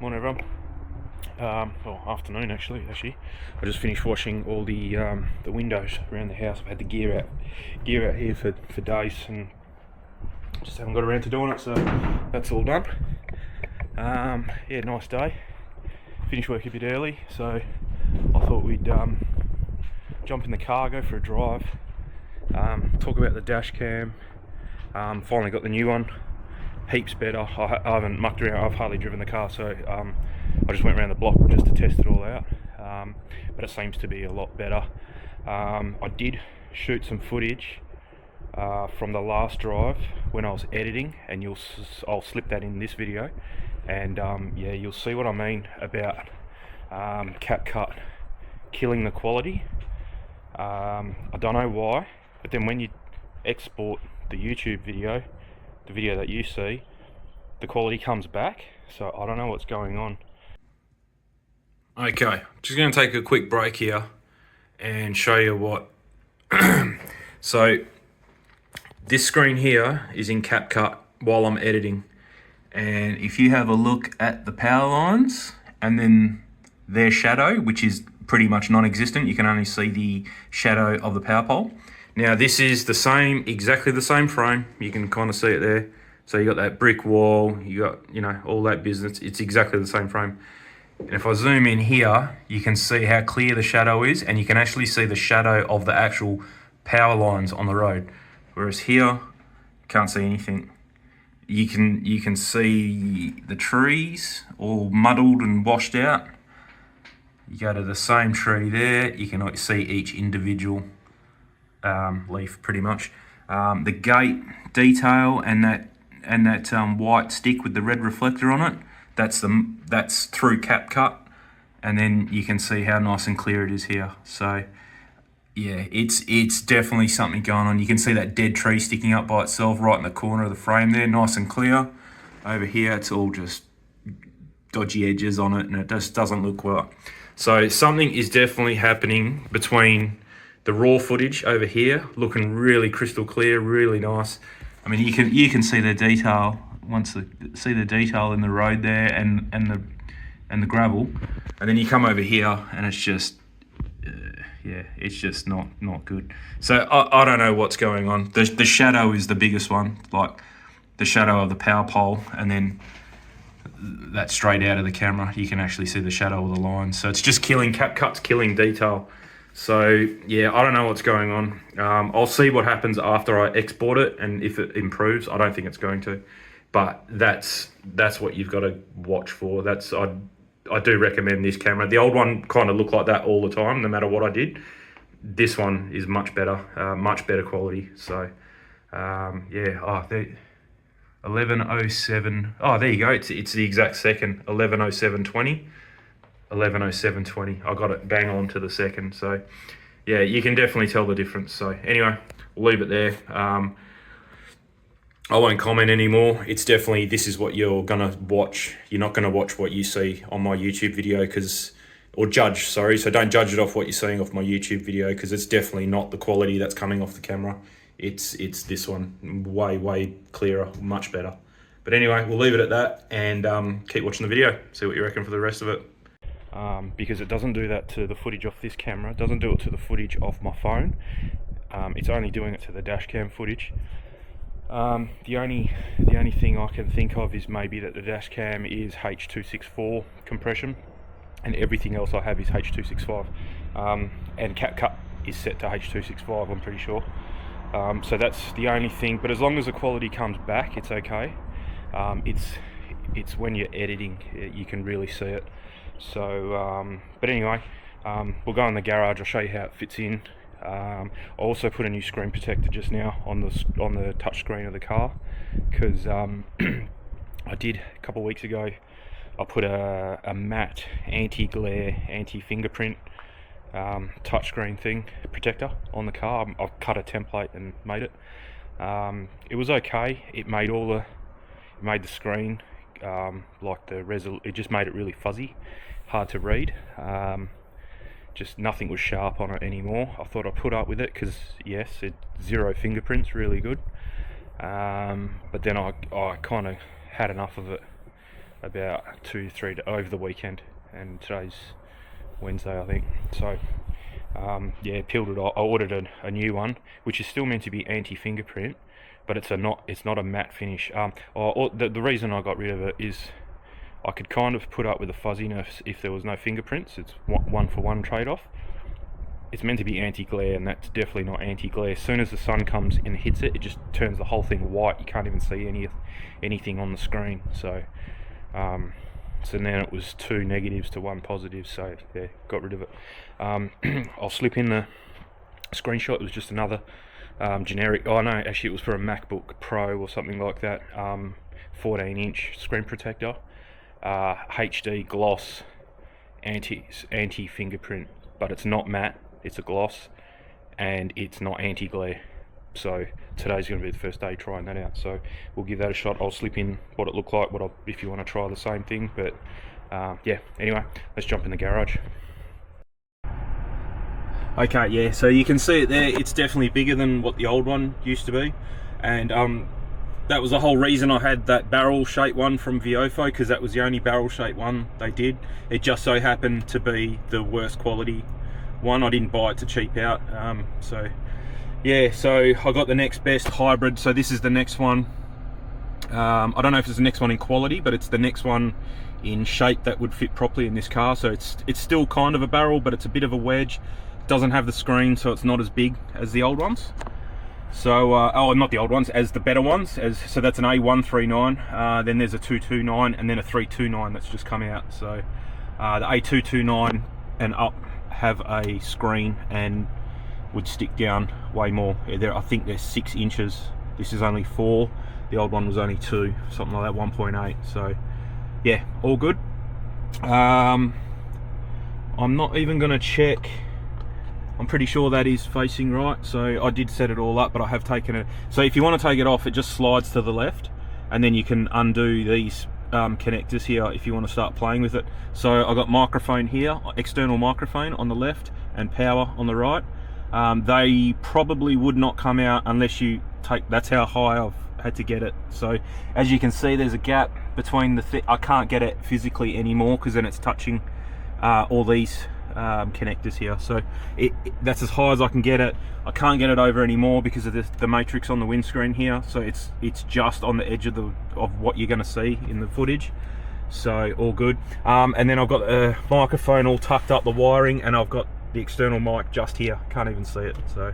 Morning everyone. Well, afternoon actually. I just finished washing all the windows around the house. I've had the gear out here for days and just haven't got around to doing it, so that's all done. Yeah, nice day. Finished work a bit early, so I thought we'd jump in the car, go for a drive, talk about the dash cam. Finally got the new one. Heaps better. I haven't mucked around. I've hardly driven the car, so I just went around the block just to test it all out. But it seems to be a lot better. I did shoot some footage from the last drive when I was editing, and I'll slip that in this video. And yeah, you'll see what I mean about CapCut killing the quality. I don't know why, but then when you export the YouTube video, the video that you see, the quality comes back, so I don't know what's going on. Okay, just going to take a quick break here and show you what so this screen here is in CapCut while I'm editing, and if you have a look at the power lines and then their shadow, which is pretty much non-existent, you can only see the shadow of the power pole. Now this is the same, exactly the same frame. You can kind of see it there. So you got that brick wall, you got, you know, all that business. It's exactly the same frame. And if I zoom in here, you can see how clear the shadow is, and you can actually see the shadow of the actual power lines on the road. Whereas here, can't see anything. You can see the trees all muddled and washed out. You go to the same tree there, you can see each individual leaf pretty much. The gate detail and that white stick with the red reflector on it, that's through CapCut, and then you can see how nice and clear it is here. So yeah, it's definitely something going on. You can see that dead tree sticking up by itself right in the corner of the frame there, nice and clear. Over here it's all just dodgy edges on it, and it just doesn't look well. So something is definitely happening between the raw footage over here, looking really crystal clear, really nice. I mean, you can see the detail see the detail in the road there and the gravel, and then you come over here and it's just yeah, it's just not good. So I don't know what's going on. The shadow is the biggest one, like the shadow of the power pole, and then that straight out of the camera you can actually see the shadow of the line. So it's just killing, CapCut's killing detail. So yeah, I don't know what's going on. I'll see what happens after I export it, and if it improves. I don't think it's going to, but that's what you've got to watch for. I do recommend this camera. The old one kind of looked like that all the time, no matter what I did. This one is much better quality. So yeah, 1107. Oh, there you go. It's the exact second. 110720. 110720. I got it bang on to the second. So yeah, you can definitely tell the difference. So anyway, we'll leave it there. I won't comment anymore. It's definitely, this is what you're gonna watch. You're not gonna watch what you see on my YouTube video, or judge, sorry. So don't judge it off what you're seeing off my YouTube video, because it's definitely not the quality that's coming off the camera. It's this one, way clearer, much better. But anyway, we'll leave it at that, and keep watching the video. See what you reckon for the rest of it. Because it doesn't do that to the footage off this camera, it doesn't do it to the footage off my phone. It's only doing it to the dash cam footage. The only thing I can think of is maybe that the dash cam is H.264 compression, and everything else I have is H.265, and CapCut is set to H.265, I'm pretty sure. So that's the only thing, but as long as the quality comes back, it's okay. It's when you're editing you can really see it. So but anyway, we'll go in the garage. I'll show you how it fits in. I also put a new screen protector just now on the touch screen of the car, because I did a couple of weeks ago. I put a matte anti-glare, anti-fingerprint touchscreen thing protector on the car. I've cut a template and made it. It was okay. It made the screen it just made it really fuzzy, hard to read. Just nothing was sharp on it anymore. I thought I'd put up with it because yes, zero fingerprints, really good. But then I kind of had enough of it. about 2-3 over the weekend, and today's Wednesday, I think. So yeah, peeled it off. I ordered a new one, which is still meant to be anti-fingerprint, but it's not a matte finish. The reason I got rid of it is I could kind of put up with the fuzziness if there was no fingerprints. It's one-for-one trade-off. It's meant to be anti-glare, and that's definitely not anti-glare. As soon as the sun comes and hits it, it just turns the whole thing white. You can't even see anything on the screen. So so now it was 2 negatives to 1 positive, so yeah, got rid of it. I'll slip in the screenshot. It was just another generic, oh no, actually it was for a MacBook Pro or something like that, 14-inch screen protector, HD gloss, anti-fingerprint, but it's not matte, it's a gloss, and it's not anti-glare. So today's going to be the first day trying that out, so we'll give that a shot. I'll slip in what it looked like, if you want to try the same thing. But yeah, anyway, let's jump in the garage. Okay, yeah, so you can see it there. It's definitely bigger than what the old one used to be, and that was the whole reason I had that barrel shaped one from Viofo, because that was the only barrel shaped one they did. It just so happened to be the worst quality one. I didn't buy it to cheap out. So yeah, so I got the next best hybrid. So this is the next one. I don't know if it's the next one in quality, but it's the next one in shape that would fit properly in this car. So it's still kind of a barrel, but it's a bit of a wedge. Doesn't have the screen, so it's not as big as the old ones. So oh, not the old ones, as the better ones. So that's an A139, then there's a 229, and then a 329 that's just come out. So the A229 and up have a screen and would stick down way more. I think they're 6 inches. This is only 4. The old one was only 2, something like that, 1.8. So yeah, all good. I'm not even going to check. I'm pretty sure that is facing right. So I did set it all up, but I have taken it. So if you want to take it off, it just slides to the left, and then you can undo these connectors here if you want to start playing with it. So I got microphone here, external microphone on the left, and power on the right. They probably would not come out unless you take, that's how high I've had to get it. So as you can see, there's a gap between the I can't get it physically anymore, because then it's touching all these connectors here. So that's as high as I can get it. I can't get it over anymore because of the matrix on the windscreen here. So it's just on the edge of what you're going to see in the footage. So all good. And then I've got a microphone all tucked up the wiring, and I've got the external mic just here. Can't even see it. So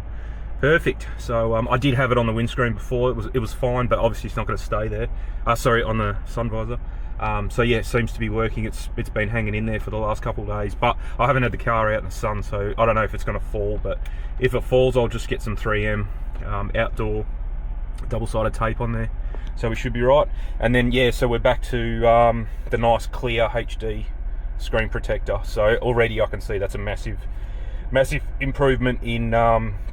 perfect. So I did have it on the windscreen before. It was fine, but obviously it's not going to stay there. Sorry, on the sun visor. So yeah, it seems to be working. It's been hanging in there for the last couple of days, but I haven't had the car out in the sun, so I don't know if it's going to fall. But if it falls, I'll just get some 3M outdoor double-sided tape on there, so we should be right. And then yeah, so we're back to the nice clear HD screen protector. So already I can see that's a massive improvement in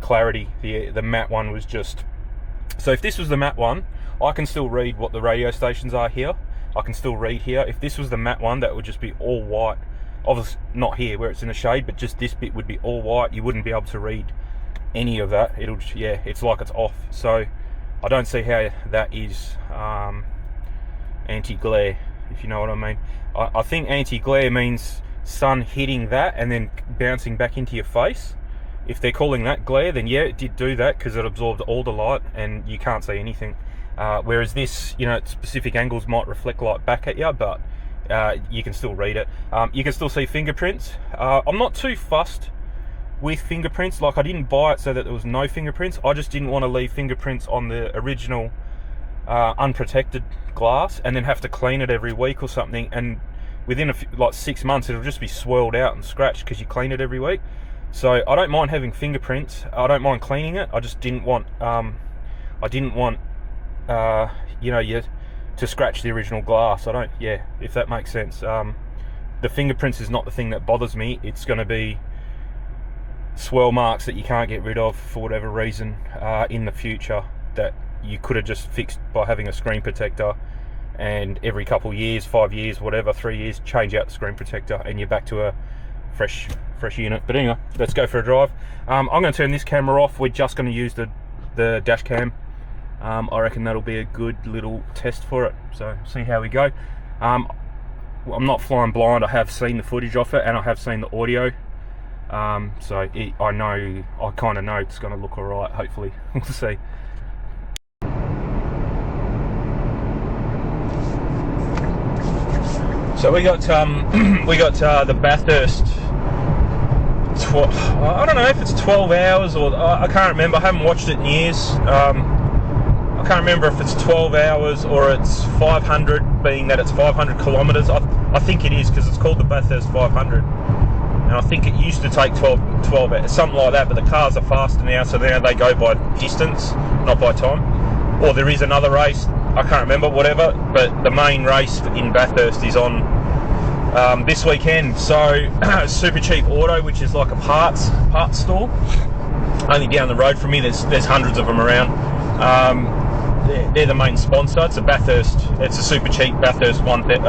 clarity. The matte one was just, so if this was the matte one, I can still read what the radio stations are here. I can still read here. If this was the matte one, that would just be all white. Obviously not here where it's in the shade, but just this bit would be all white. You wouldn't be able to read any of that. It'll, yeah, it's like it's off. So I don't see how that is anti-glare, if you know what I mean. I think anti-glare means sun hitting that and then bouncing back into your face. If they're calling that glare, then yeah, it did do that, because it absorbed all the light and you can't see anything. Whereas this, you know, at specific angles might reflect light back at you, but you can still read it. You can still see fingerprints. I'm not too fussed with fingerprints. Like, I didn't buy it so that there was no fingerprints. I just didn't want to leave fingerprints on the original unprotected glass and then have to clean it every week or something, and within like 6 months it'll just be swirled out and scratched because you clean it every week. So I don't mind having fingerprints, I don't mind cleaning it. I just didn't want you know, to scratch the original glass. Yeah, if that makes sense. The fingerprints is not the thing that bothers me. It's going to be swirl marks that you can't get rid of for whatever reason in the future, that you could have just fixed by having a screen protector, and every couple of years, 5 years, whatever, 3 years, change out the screen protector and you're back to a fresh unit. But anyway, let's go for a drive. I'm going to turn this camera off. We're just going to use the dash cam. I reckon that'll be a good little test for it, so see how we go. I'm not flying blind. I have seen the footage of it and I have seen the audio. So I kind of know it's going to look alright, hopefully. We'll see. So we got the Bathurst. I don't know if it's 12 hours or I can't remember. I haven't watched it in years. I can't remember if it's 12 hours or it's 500, being that it's 500 kilometres. I think it is, because it's called the Bathurst 500. And I think it used to take 12 hours, something like that, but the cars are faster now, so now they go by distance, not by time. Or there is another race, I can't remember, whatever, but the main race in Bathurst is on this weekend. So Super Cheap Auto, which is like a parts store, only down the road from me. There's hundreds of them around. They're the main sponsor. It's a Super Cheap Bathurst 1000.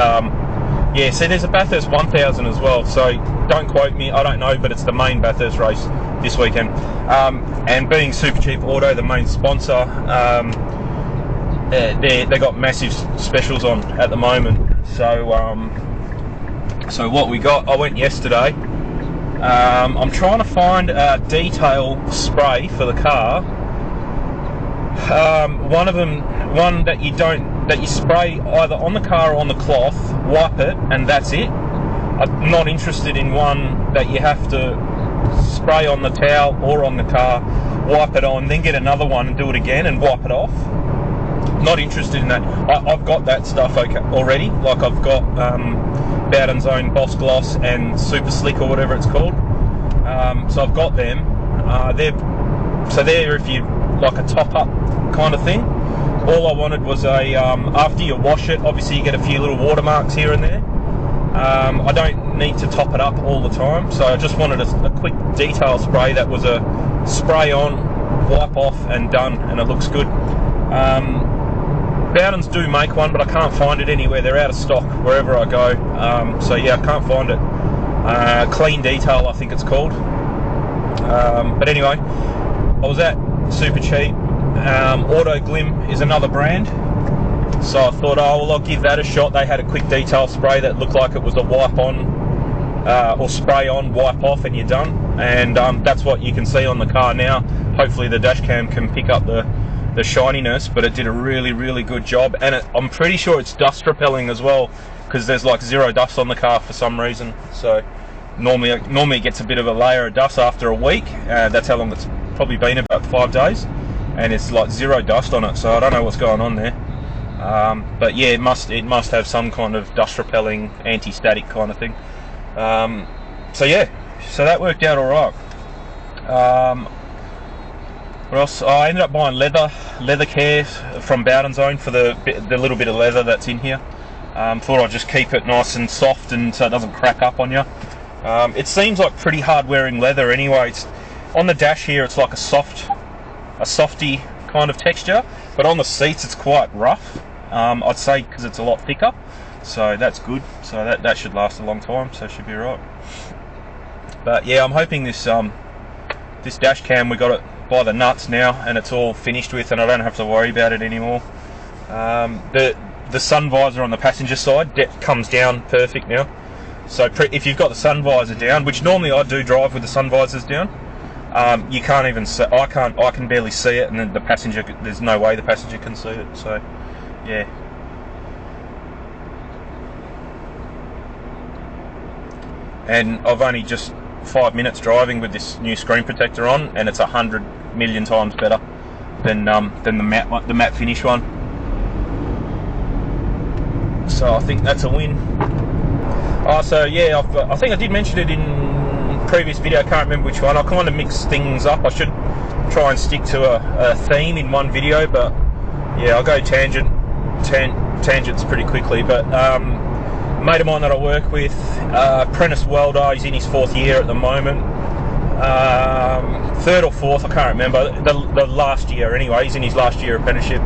Yeah, see, there's a Bathurst 1000 as well, so don't quote me, I don't know, but it's the main Bathurst race this weekend. And being Super Cheap Auto, the main sponsor, they got massive specials on at the moment. So what we got, I went yesterday. I'm trying to find a detail spray for the car. One that you spray either on the car or on the cloth, wipe it, and that's it. I'm not interested in one that you have to spray on the towel or on the car, wipe it on, then get another one and do it again and wipe it off. Not interested in that. I've got that stuff already. Like, I've got Bowden's own Boss Gloss and Super Slick, or whatever it's called. So I've got them. They're if you like a top-up kind of thing. All I wanted was after you wash it, obviously you get a few little watermarks here and there. I don't need to top it up all the time, so I just wanted a quick detail spray that was a spray on, wipe off and done, and it looks good. Bowden's do make one, but I can't find it anywhere. They're out of stock wherever I go. So yeah, I can't find it. Clean Detail, I think it's called. But anyway, I was at Super Cheap. Auto Glim is another brand, so I thought, oh well, I'll give that a shot. They had a quick detail spray that looked like it was a wipe on, or spray on, wipe off, and you're done. And that's what you can see on the car now. Hopefully the dash cam can pick up the shininess, but it did a really good job. And I'm pretty sure it's dust repelling as well, because there's like zero dust on the car for some reason. So normally it gets a bit of a layer of dust after a week. That's how long it's probably been, about 5 days. And it's like zero dust on it, so I don't know what's going on there. But yeah, it must have some kind of dust repelling, anti-static kind of thing. So yeah, so that worked out alright. What else? I ended up buying leather care from Bowden's Own for the little bit of leather that's in here. Thought I'd just keep it nice and soft, and so it doesn't crack up on you. It seems like pretty hard wearing leather anyway. On the dash here, it's like a softy kind of texture, but on the seats it's quite rough, I'd say, because it's a lot thicker, so that's good. So that should last a long time, so it should be right. But yeah, I'm hoping this dash cam, we got it by the nuts now, and it's all finished with, and I don't have to worry about it anymore. The sun visor on the passenger side comes down perfect now, so if you've got the sun visor down, which normally I do drive with the sun visors down, you can't even see. I can barely see it, and then the passenger, there's no way the passenger can see it. So yeah. And I've only just 5 minutes driving with this new screen protector on, and it's 100 million times better than the matte finish one. So I think that's a win. So yeah, I think I did mention it in previous video, I can't remember which one. I kind of mix things up. I should try and stick to a theme in one video, but yeah, I'll go tangents pretty quickly. But a mate of mine that I work with, apprentice welder, he's in his 4th year at the moment, 3rd or 4th, I can't remember, the last year anyway, he's in his last year apprenticeship.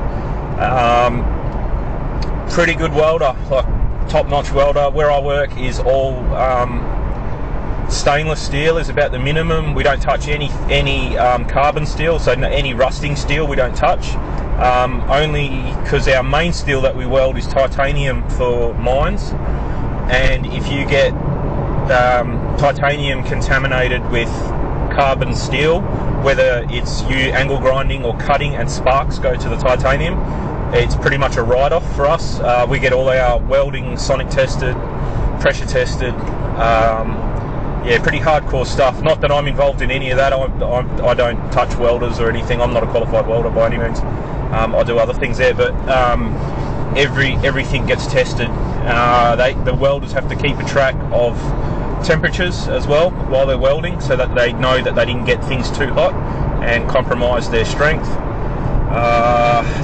Pretty good welder, like top-notch welder. Where I work is all stainless steel is about the minimum. We don't touch any carbon steel, so any rusting steel we don't touch, only because our main steel that we weld is titanium for mines. and if you get titanium contaminated with carbon steel, whether it's you angle grinding or cutting and sparks go to the titanium, it's pretty much a write-off for us. We get all our welding sonic tested, pressure tested, yeah, pretty hardcore stuff. Not that I'm involved in any of that. I don't touch welders or anything. I'm not a qualified welder by any means. I do other things there, but everything gets tested. The welders have to keep a track of temperatures as well while they're welding, so that they know that they didn't get things too hot and compromise their strength.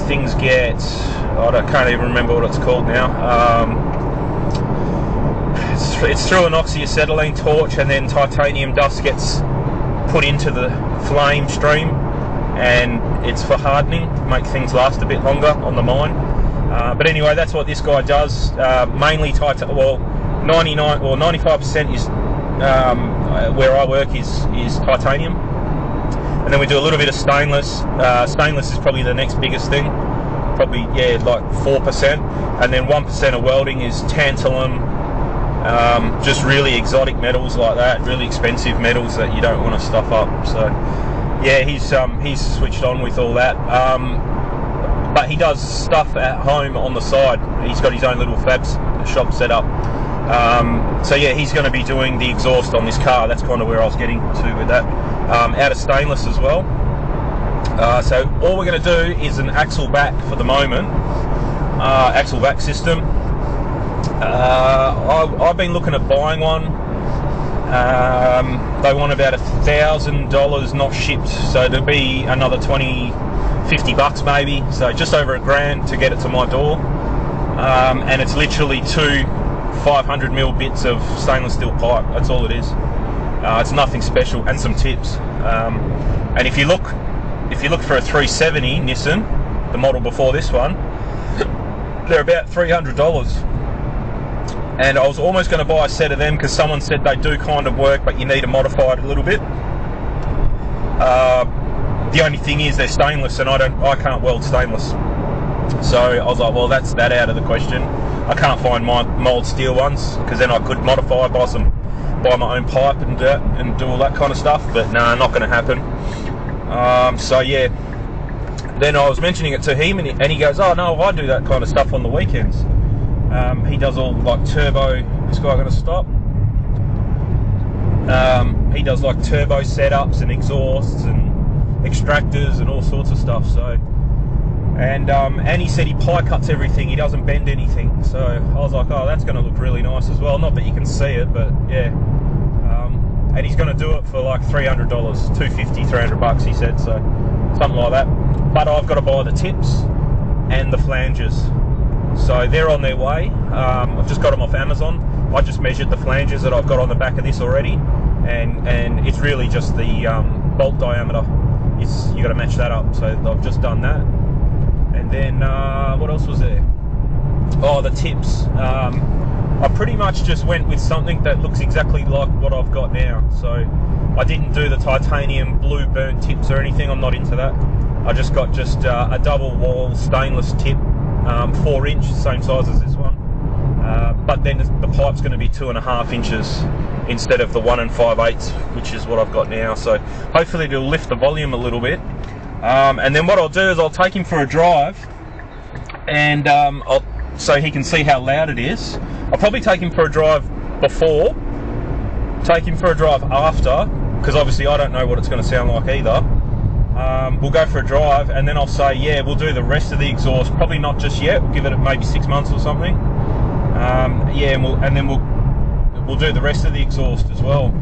Things get, I can't even remember what it's called now. It's through an oxyacetylene torch, and then titanium dust gets put into the flame stream, and it's for hardening, make things last a bit longer on the mine. But anyway, that's what this guy does. Mainly 99 or 95% is where I work is titanium, and then we do a little bit of stainless. Stainless is probably the next biggest thing, probably, yeah, like 4%, and then 1% of welding is tantalum, just really exotic metals like that, really expensive metals that you don't want to stuff up. So yeah, he's switched on with all that, but he does stuff at home on the side. He's got his own little fabs shop set up. So yeah, he's going to be doing the exhaust on this car. That's kind of where I was getting to with that. Out of stainless as well. So all we're going to do is an axle back for the moment. Axle back system. I've been looking at buying one. They want about $1,000 not shipped, so it'll be another 50 bucks maybe, so just over $1,000 to get it to my door. And it's literally two 500mm bits of stainless steel pipe. That's all it is. It's nothing special, and some tips. And if you look for a 370 Nissan, the model before this one, they're about $300. And I was almost going to buy a set of them because someone said they do kind of work, but you need to modify it a little bit. The only thing is they're stainless, and I can't weld stainless. So I was like, well, that's that out of the question. I can't find my mould steel ones, because then I could modify, buy my own pipe and do all that kind of stuff. But no, not going to happen. So yeah. Then I was mentioning it to him, and he goes, "Oh no, I do that kind of stuff on the weekends." He does all like turbo. This guy going to stop. He does like turbo setups and exhausts and extractors and all sorts of stuff. So, and he said he pie cuts everything. He doesn't bend anything. So I was like, oh, that's going to look really nice as well. Not that you can see it, but yeah. And he's going to do it for like $300, $250, $300, he said. So something like that. But I've got to buy the tips and the flanges. So they're on their way. I've just got them off Amazon. I just measured the flanges that I've got on the back of this already, and it's really just the bolt diameter. You got to match that up. So I've just done that. And then what else was there? Oh, the tips. I pretty much just went with something that looks exactly like what I've got now. So I didn't do the titanium blue burnt tips or anything. I'm not into that. I just got a double wall stainless tip. 4-inch, same size as this one, but then the pipe's going to be 2.5 inches instead of the 1 5/8, which is what I've got now. So hopefully it'll lift the volume a little bit. And then what I'll do is I'll take him for a drive, and so he can see how loud it is. I'll probably take him for a drive before, take him for a drive after, because obviously I don't know what it's going to sound like either. We'll go for a drive, and then I'll say, yeah, we'll do the rest of the exhaust. Probably not just yet. We'll give it maybe 6 months or something. Yeah, and then we'll do the rest of the exhaust as well.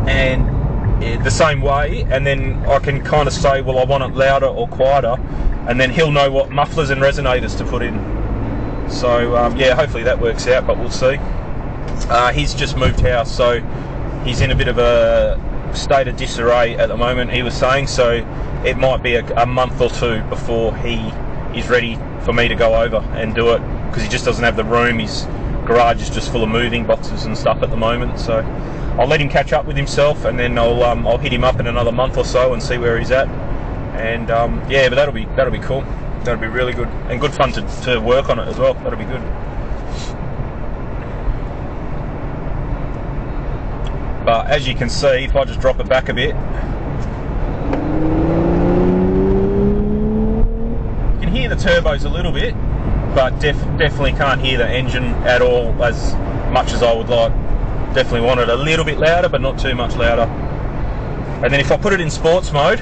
And the same way, and then I can kind of say, well, I want it louder or quieter, and then he'll know what mufflers and resonators to put in. So yeah, hopefully that works out, but we'll see. He's just moved house, so he's in a bit of a state of disarray at the moment, he was saying, so it might be a month or two before he is ready for me to go over and do it, because he just doesn't have the room. His garage is just full of moving boxes and stuff at the moment. So I'll let him catch up with himself, and then I'll hit him up in another month or so and see where he's at. And yeah, but that'll be cool. That'll be really good, and good fun to work on it as well. That'll be good. But as you can see, if I just drop it back a bit, you can hear the turbos a little bit, but definitely can't hear the engine at all as much as I would like. Definitely want it a little bit louder, but not too much louder. And then if I put it in sports mode,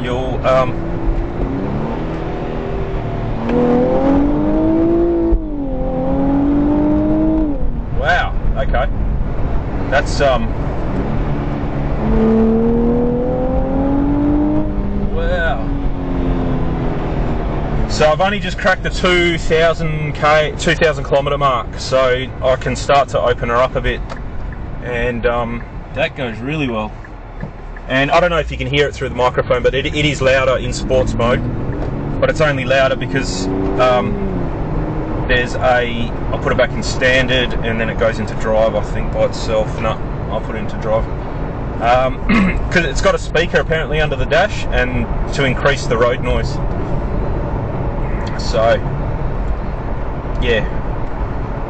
you'll wow, okay, that's wow. So I've only just cracked the 2,000 kilometer mark, so I can start to open her up a bit, and that goes really well. And I don't know if you can hear it through the microphone, but it is louder in sports mode, but it's only louder because there's I'll put it back in standard, and then it goes into drive, I think, by itself. No, I'll put it into drive. Because it's got a speaker apparently under the dash, and to increase the road noise. So, yeah,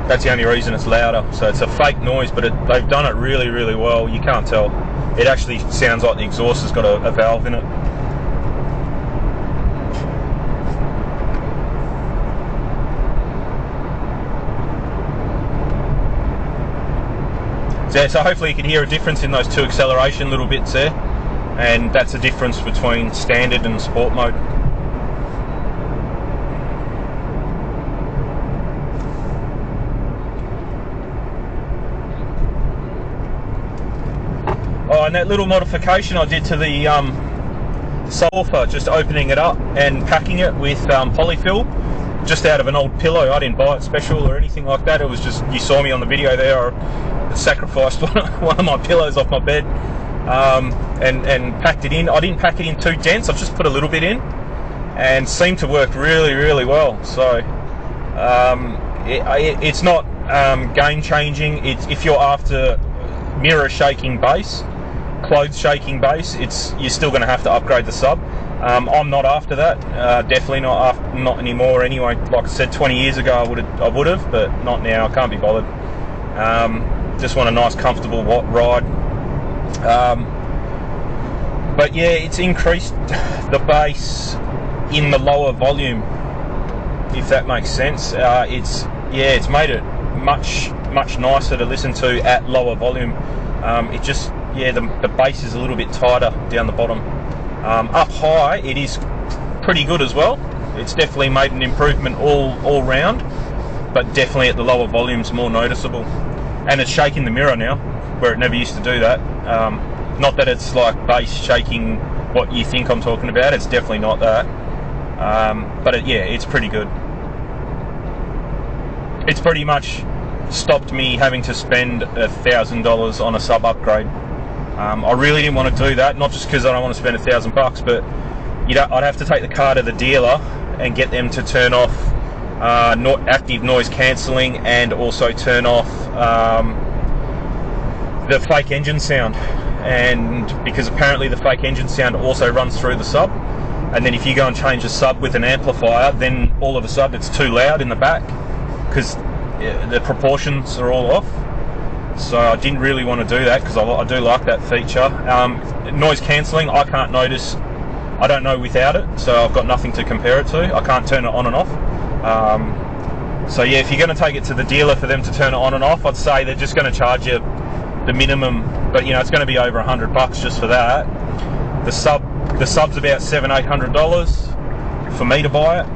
that's the only reason it's louder. So it's a fake noise, but they've done it really, really well. You can't tell. It actually sounds like the exhaust has got a valve in it. So hopefully you can hear a difference in those two acceleration little bits there, and that's the difference between standard and sport mode. Oh, and that little modification I did to the sulfur, just opening it up and packing it with polyfill, just out of an old pillow. I didn't buy it special or anything like that. It was just, you saw me on the video there, I sacrificed one of my pillows off my bed and packed it in. I didn't pack it in too dense, I just put a little bit in, and seemed to work really, really well. So it's not game changing. If you're after mirror shaking base, clothes shaking base, you're still going to have to upgrade the sub. I'm not after that, definitely not anymore anyway. Like I said, 20 years ago I would have, but not now. I can't be bothered. Just want a nice comfortable ride. But yeah, it's increased the bass in the lower volume, if that makes sense. It's made it much nicer to listen to at lower volume. It just, yeah, the bass is a little bit tighter down the bottom. Up high, it is pretty good as well. It's definitely made an improvement all round, but definitely at the lower volumes more noticeable. And it's shaking the mirror now, where it never used to do that. Not that it's like bass shaking what you think I'm talking about, it's definitely not that. But it's pretty good. It's pretty much stopped me having to spend $1,000 on a sub upgrade. I really didn't want to do that, not just because I don't want to spend $1,000, but I'd have to take the car to the dealer and get them to turn off active noise cancelling, and also turn off the fake engine sound. And because apparently the fake engine sound also runs through the sub, and then if you go and change a sub with an amplifier, then all of a sudden it's too loud in the back because the proportions are all off. So I didn't really want to do that, because I do like that feature. Noise cancelling, I can't notice, I don't know without it, so I've got nothing to compare it to. I can't turn it on and off. So yeah, if you're going to take it to the dealer for them to turn it on and off, I'd say they're just going to charge you the minimum, but it's going to be over $100 just for that. The sub's about $700-800 for me to buy it,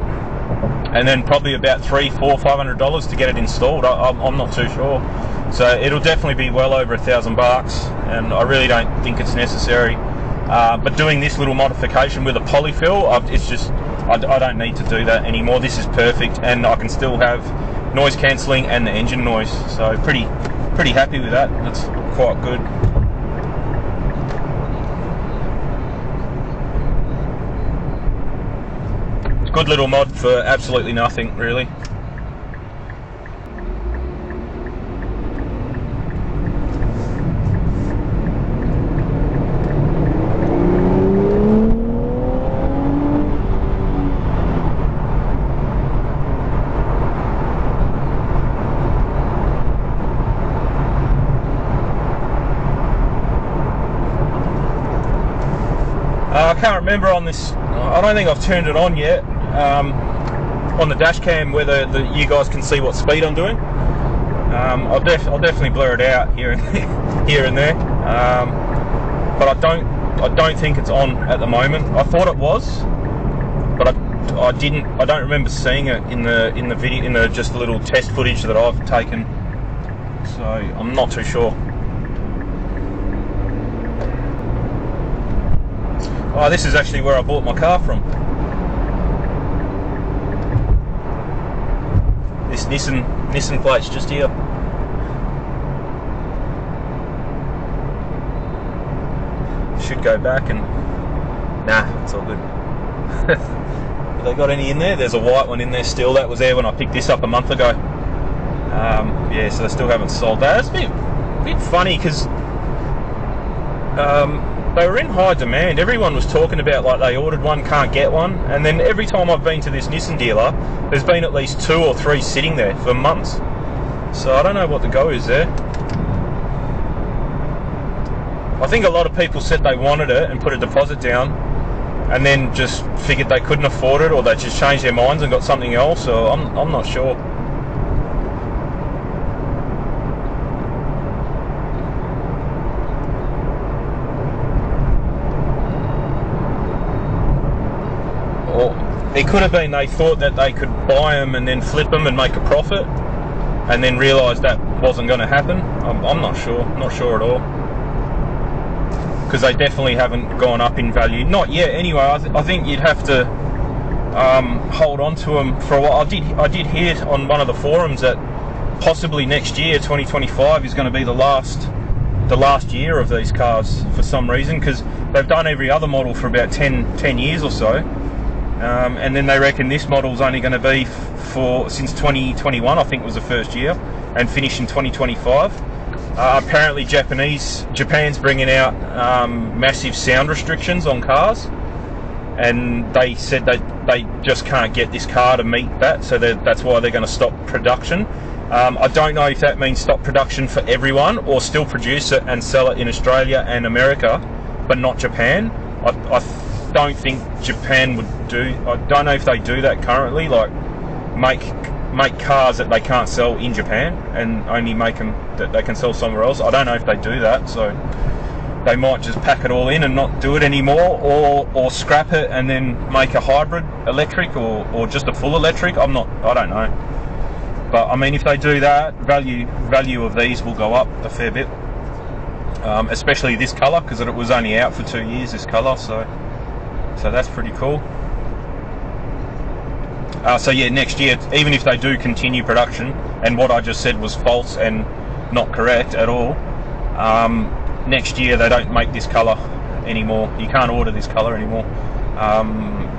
and then probably about $300-500 to get it installed. I'm not too sure. So it'll definitely be well over $1,000, and I really don't think it's necessary. But doing this little modification with a polyfill, it's just, I don't need to do that anymore. This is perfect, and I can still have noise cancelling and the engine noise. So pretty happy with that. That's quite good. It's a good little mod for absolutely nothing, really. can't remember on this. I don't think I've turned it on yet. On the dash cam, whether you guys can see what speed I'm doing. I'll definitely blur it out here and there. But I don't think it's on at the moment. I thought it was, but I don't remember seeing it in the video, in the just little test footage that I've taken. So I'm not too sure. Oh, this is actually where I bought my car from. This Nissan plate's just here. Should go back and nah, it's all good. Have they got any in there? There's a white one in there still. That was there when I picked this up a month ago. Yeah, so they still haven't sold that. It's a bit funny because they were in high demand. Everyone was talking about like they ordered one, can't get one, and then every time I've been to this Nissan dealer, there's been at least 2 or 3 sitting there for months. So I don't know what the go is there. I think a lot of people said they wanted it and put a deposit down, and then just figured they couldn't afford it, or they just changed their minds and got something else. So I'm not sure. It could have been they thought that they could buy them and then flip them and make a profit, and then realised that wasn't going to happen. I'm not sure. Not sure at all. Because they definitely haven't gone up in value. Not yet, anyway. I think you'd have to hold on to them for a while. I did hear on one of the forums that possibly next year, 2025, is going to be the last year of these cars for some reason, because they've done every other model for about 10 years or so. And then they reckon this model's only going to be since 2021, I think was the first year, and finish in 2025. Apparently Japan's bringing out massive sound restrictions on cars, and they said that they just can't get this car to meet that, so that's why they're going to stop production. I don't know if that means stop production for everyone, or still produce it and sell it in Australia and America, but not Japan. I don't think Japan would do. I don't know if they do that currently, like make cars that they can't sell in Japan and only make them that they can sell somewhere else. I don't know if they do that, so they might just pack it all in and not do it anymore, or scrap it and then make a hybrid electric or just a full electric. I don't know. But I mean, if they do that, value of these will go up a fair bit, especially this colour, because it was only out for 2 years, this colour, so that's pretty cool. So yeah, next year, even if they do continue production, and what I just said was false and not correct at all, next year they don't make this colour anymore. You can't order this colour anymore.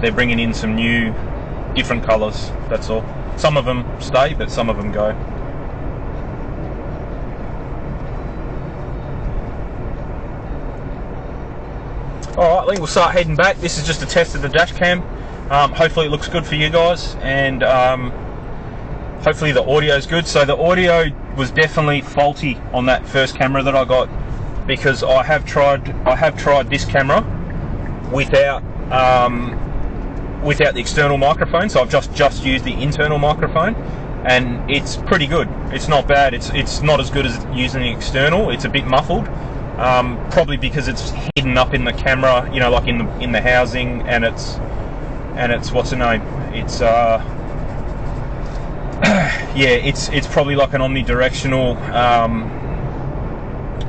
They're bringing in some new, different colours, that's all. Some of them stay, but some of them go. Alright, I think we'll start heading back. This is just a test of the dash cam. Hopefully it looks good for you guys, and hopefully the audio is good. So the audio was definitely faulty on that first camera that I got, because I have tried this camera without the external microphone. So I've just used the internal microphone, and it's pretty good. It's not bad. It's not as good as using the external. It's a bit muffled. Probably because it's hidden up in the camera, you know, like in the housing, and it's what's the name? It's yeah, it's probably like an omnidirectional,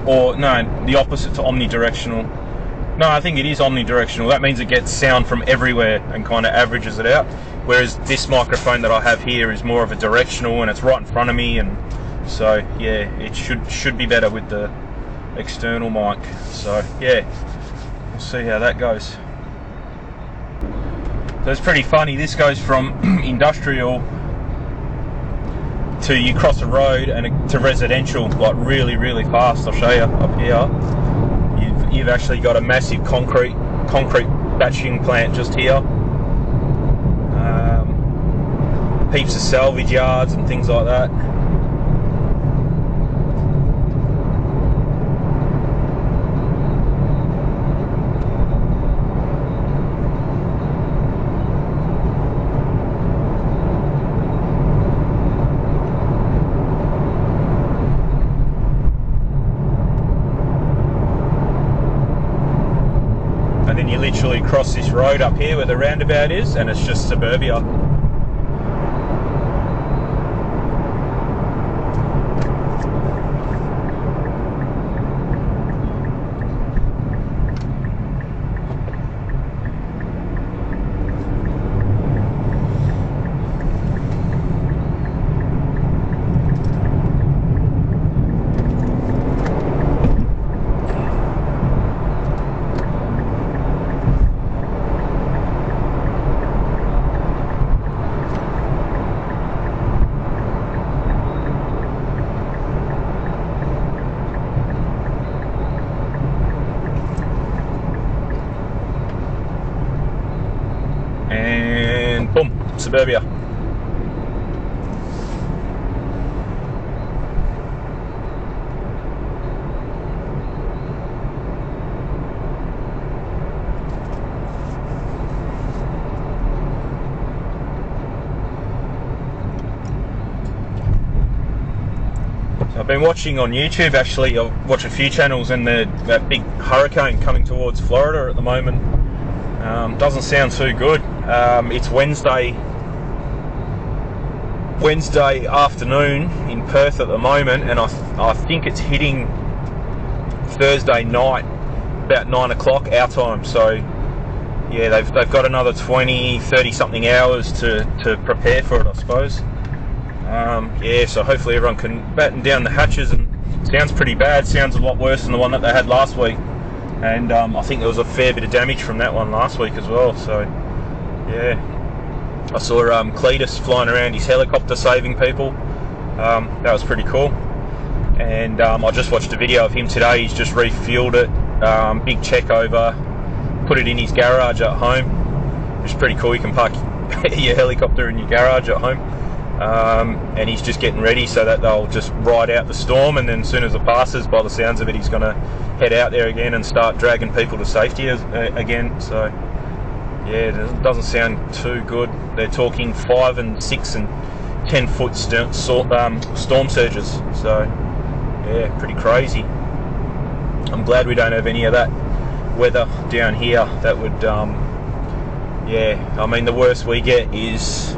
or no, the opposite to omnidirectional. No, I think it is omnidirectional. That means it gets sound from everywhere and kind of averages it out. Whereas this microphone that I have here is more of a directional, and it's right in front of me, and so yeah, it should be better with the external mic. So yeah, we'll see how that goes. So it's pretty funny. This goes from industrial to you cross a road and to residential, like really, really fast. I'll show you up here. You've actually got a massive concrete batching plant just here. Heaps of salvage yards and things like that. cross this road up here where the roundabout is, and it's just suburbia. And boom, suburbia. So I've been watching on YouTube, actually. I watch a few channels, and that big hurricane coming towards Florida at the moment doesn't sound too good. It's Wednesday afternoon in Perth at the moment, and I think it's hitting Thursday night about 9 o'clock our time. So yeah, they've got another 20-30 something hours to prepare for it, I suppose. Yeah, so hopefully everyone can batten down the hatches. And sounds pretty bad. Sounds a lot worse than the one that they had last week. And I think there was a fair bit of damage from that one last week as well. So yeah, I saw Cletus flying around his helicopter saving people. That was pretty cool. And I just watched a video of him today. He's just refueled it, big check over, put it in his garage at home, which is pretty cool. You can park your helicopter in your garage at home. And he's just getting ready so that they'll just ride out the storm, and then as soon as it passes, by the sounds of it, he's going to head out there again and start dragging people to safety again. So yeah, it doesn't sound too good. They're talking 5 and 6 and 10 foot storm surges. So yeah, pretty crazy. I'm glad we don't have any of that weather down here. That would yeah, I mean, the worst we get is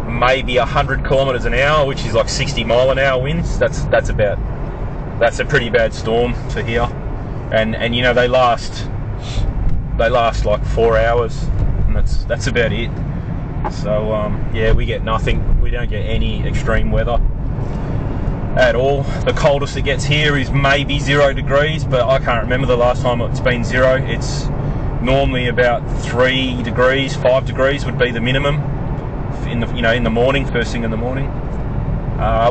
maybe 100 kilometers an hour, which is like 60 mile an hour winds. That's a pretty bad storm to here. And you know, they last like 4 hours, and that's about it. So yeah, we get nothing. We don't get any extreme weather at all. The coldest it gets here is maybe 0 degrees, but I can't remember the last time it's been 0. It's normally about 3 degrees, 5 degrees would be the minimum in the morning, first thing in the morning.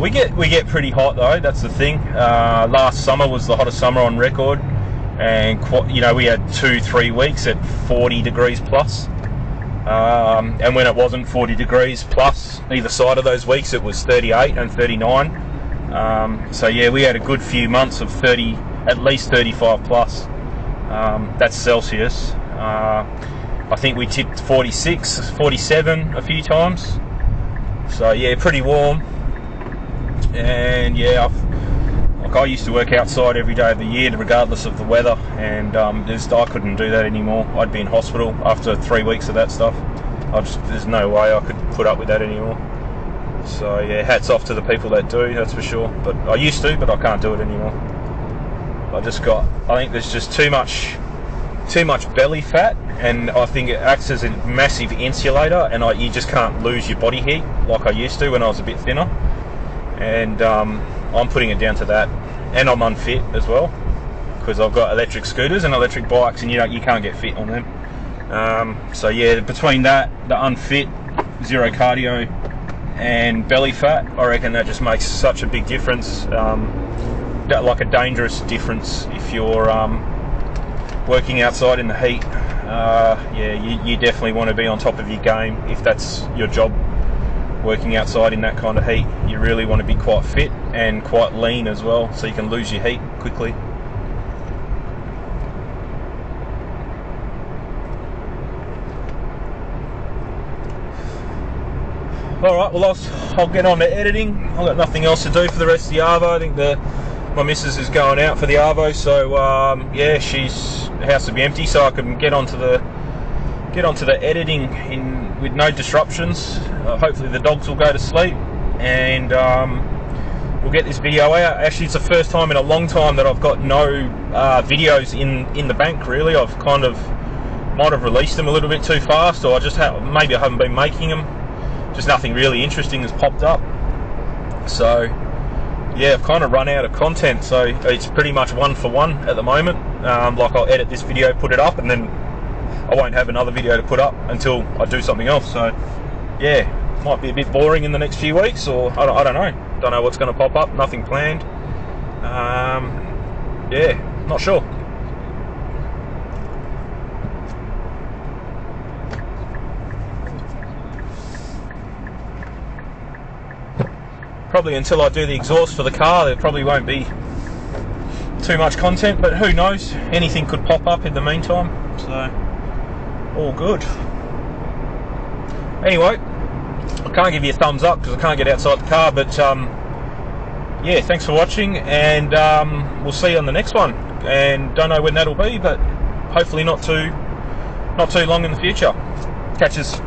We get pretty hot though. That's the thing. Last summer was the hottest summer on record, and we had 2-3 weeks at 40 degrees plus. And when it wasn't 40 degrees plus either side of those weeks, it was 38 and 39. So yeah, we had a good few months of 30, at least 35 plus. That's Celsius. I think we tipped 46, 47 a few times. So yeah, pretty warm. And yeah, I used to work outside every day of the year, regardless of the weather, and I couldn't do that anymore. I'd be in hospital after 3 weeks of that stuff. There's no way I could put up with that anymore. So yeah, hats off to the people that do, that's for sure. But I used to, but I can't do it anymore. I think there's just too much belly fat, and I think it acts as a massive insulator, and you just can't lose your body heat like I used to when I was a bit thinner. And I'm putting it down to that, and I'm unfit as well because I've got electric scooters and electric bikes, and you can't get fit on them. So yeah, between that, the unfit, zero cardio, and belly fat, I reckon that just makes such a big difference. Like a dangerous difference if you're working outside in the heat. Yeah, you definitely want to be on top of your game if that's your job, working outside in that kind of heat. You really want to be quite fit and quite lean as well, so you can lose your heat quickly. Alright, well I'll get on to editing. I've got nothing else to do for the rest of the Arvo. I think my missus is going out for the Arvo, so yeah, the house will be empty, so I can get onto the get onto the editing with no disruptions. Hopefully the dogs will go to sleep, and we'll get this video out. Actually, it's the first time in a long time that I've got no videos in the bank, really. I've kind of might have released them a little bit too fast, or maybe I haven't been making them. Just nothing really interesting has popped up. So yeah, I've kind of run out of content, so it's pretty much one for one at the moment. Like, I'll edit this video, put it up, and then I won't have another video to put up until I do something else. So yeah, might be a bit boring in the next few weeks, or I don't know what's going to pop up. Nothing planned. Yeah, not sure. Probably until I do the exhaust for the car, there probably won't be too much content, but who knows, anything could pop up in the meantime, so all good. Anyway, I can't give you a thumbs up because I can't get outside the car, but yeah, thanks for watching, and we'll see you on the next one. And don't know when that'll be, but hopefully not too long in the future. Catches.